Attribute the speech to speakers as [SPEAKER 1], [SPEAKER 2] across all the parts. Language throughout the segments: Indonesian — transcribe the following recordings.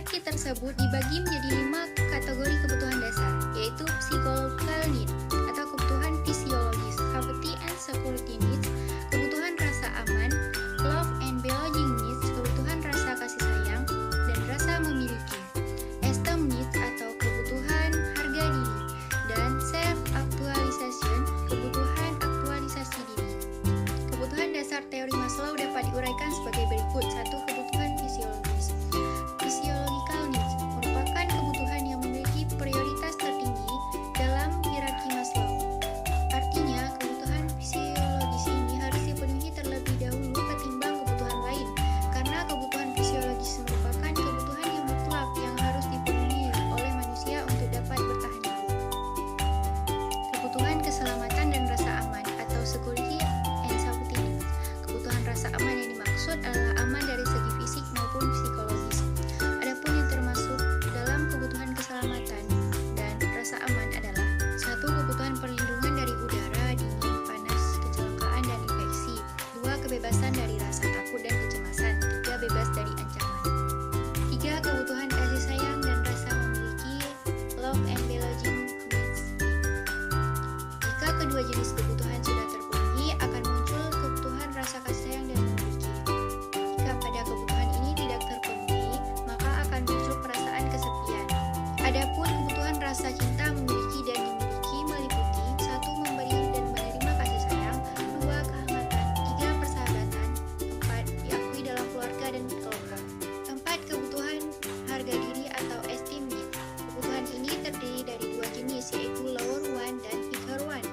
[SPEAKER 1] hierarki tersebut dibagi menjadi 5 kategori kebutuhan dasar, yaitu psychological needs atau kebutuhan fisiologis, safety and security needs, kebutuhan rasa aman, love and belonging needs, kebutuhan rasa kasih sayang, dan rasa memiliki, esteem needs atau kebutuhan harga diri, dan self-actualization, kebutuhan aktualisasi diri. Kebutuhan dasar teori Maslow dapat diuraikan sebagai berikut. 1. Kebutuhan fisiologis. Physiological needs merupakan kebutuhan yang memiliki prioritas tertinggi dalam hierarki Maslow. Artinya, kebutuhan fisiologis ini harus dipenuhi terlebih dahulu ketimbang kebutuhan lain, karena kebutuhan fisiologis merupakan kebutuhan yang mutlak yang harus dipenuhi oleh manusia untuk dapat bertahan hidup. Kebutuhan keselamatan dan rasa aman atau security and safety needs. Kebutuhan rasa aman yang dimaksud adalah aman dari segi fisik maupun psikologis. Adapun yang termasuk dalam kebutuhan keselamatan dan rasa aman adalah 1. Kebutuhan perlindungan dari udara, dingin, panas, kecelakaan, dan infeksi. 2. Kebebasan dari rasa takut dan kecemasan. 3. Bebas dari ancaman. 3. Kebutuhan kasih sayang dan rasa memiliki, love and belonging needs. Jika kedua jenis kebutuhan sudah terpenuhi, akan muncul kebutuhan rasa kasih sayang dan memiliki. Jika pada kebutuhan ini tidak terpenuhi, maka akan muncul perasaan kesepian. Adapun kebutuhan rasa cinta, memiliki, dan dimiliki meliputi 1. Memberi dan menerima kasih sayang, 2. Kehangatan, 3. Persahabatan, 4. Diakui dalam keluarga dan kelompok. 4. Kebutuhan harga diri atau esteem needs. Kebutuhan ini terdiri dari 2 jenis, yaitu lower one dan higher one.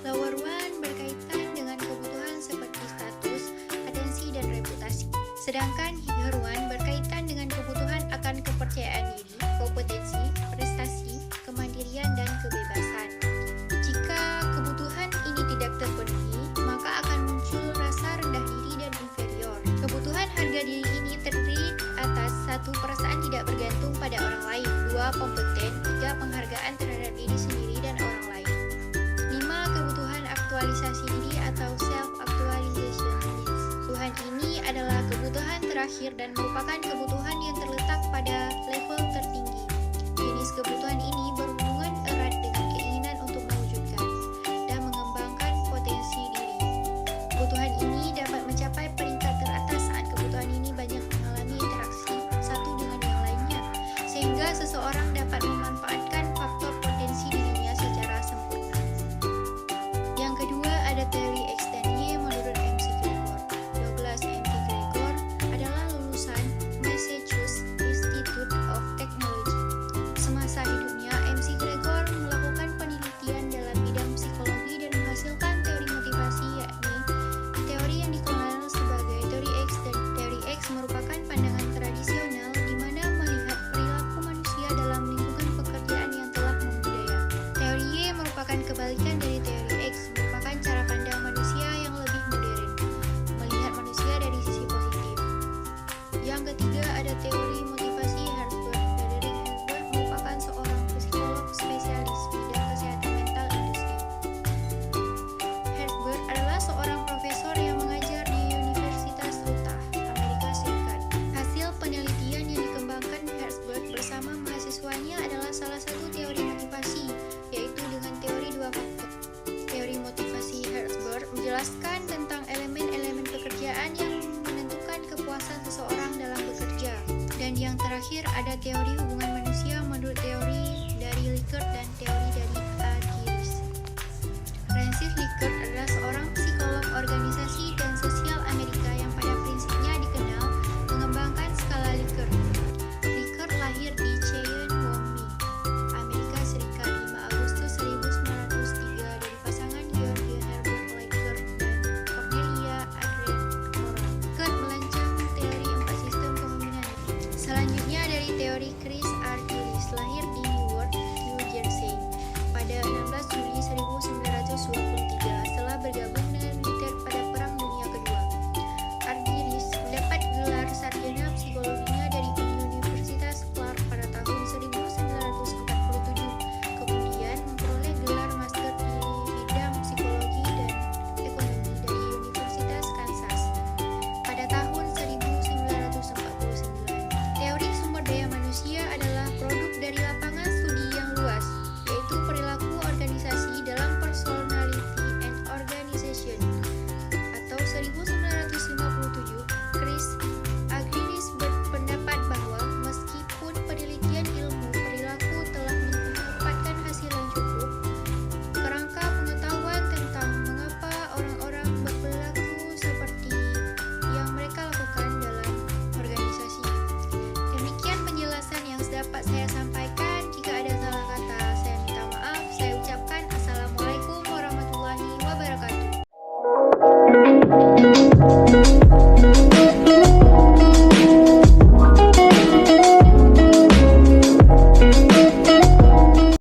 [SPEAKER 1] Lower one berkaitan dengan kebutuhan seperti status, atensi, dan reputasi. Sedangkan higher one berkaitan dengan kebutuhan akan kepercayaan diri, kompetensi, prestasi, kemandirian, dan kebebasan. Jika kebutuhan ini tidak terpenuhi, maka akan muncul rasa rendah diri dan inferior. Kebutuhan harga diri ini terdiri atas 1. Perasaan tidak bergantung pada orang lain, 2. Kompeten, 3. Penghargaan terhadap diri sendiri dan orang lain. 5. Kebutuhan aktualisasi diri atau self-actualization needs. Kebutuhan ini adalah kebutuhan terakhir dan merupakan kebutuhan yang terletak pada level tertinggi. Jenis kebutuhan ini berhubungan erat dengan keinginan untuk mewujudkan dan mengembangkan potensi diri. Kebutuhan ini dapat mencapai peringkat teratas saat kebutuhan ini banyak mengalami interaksi satu dengan yang lainnya, sehingga seseorang dapat memanfaatkan faktor potensi dirinya secara sempurna. Yang kedua, ada teori X dan Y menurut MC Gregor. Douglas M. Gregor adalah lulusan Massachusetts Institute of Technology. Semasa hidupnya, MC Gregor melakukan penelitian dalam bidang psikologi dan menghasilkan teori motivasi, yakni teori yang dikenal sebagai teori X. Dan teori X merupakan pandangan tradisional di mana melihat perilaku manusia dalam lingkungan pekerjaan yang telah membudaya. Teori Y merupakan kebalikan dari teori X, merupakan cara pandang manusia yang lebih modern, melihat manusia dari sisi positif. Yang ketiga, ada teori motivasi Herzberg. Frederick Herzberg merupakan seorang psikolog spesialis bidang kesehatan mental industri. Herzberg adalah seorang profesor yang mengajar di Universitas Utah, Amerika Serikat. Hasil penelitian yang dikembangkan Herzberg bersama mahasiswanya adalah salah satu teori motivasi, yaitu dengan teori 2 faktor. Teori motivasi Herzberg menjelaskan tentang elemen-elemen pekerjaan yang menentukan kepuasan seseorang dalam bekerja. Dan yang terakhir, ada teori hubungan manusia menurut teori dari Likert dan teori dari Argyris. Francis Likert adalah seorang psikolog organisasi dan sosial Amerika yang pada prinsipnya dikenal mengembangkan skala Likert. Likert lahir di Cheyenne, Wyoming, Amerika Serikat 5 Agustus 1903 dari pasangan George Herbert Likert dan Cornelia Adrienne Coral. Likert merancang teori 4 sistem kepemimpinan. Selanjutnya dari teori Chris Argyris, lahir di Newark, New Jersey pada 16 Juli 1923 setelah bergabung dengan militer pada Perang Dunia Kedua. Argyris mendapat gelar sarjana psikologinya dari Universitas Clark pada tahun 1947, kemudian memperoleh gelar master di bidang psikologi dan ekonomi dari Universitas Kansas pada tahun 1949. Teori sumber daya manusia dapat saya sampaikan. Jika ada salah kata, saya minta maaf. Saya ucapkan Assalamualaikum warahmatullahi wabarakatuh.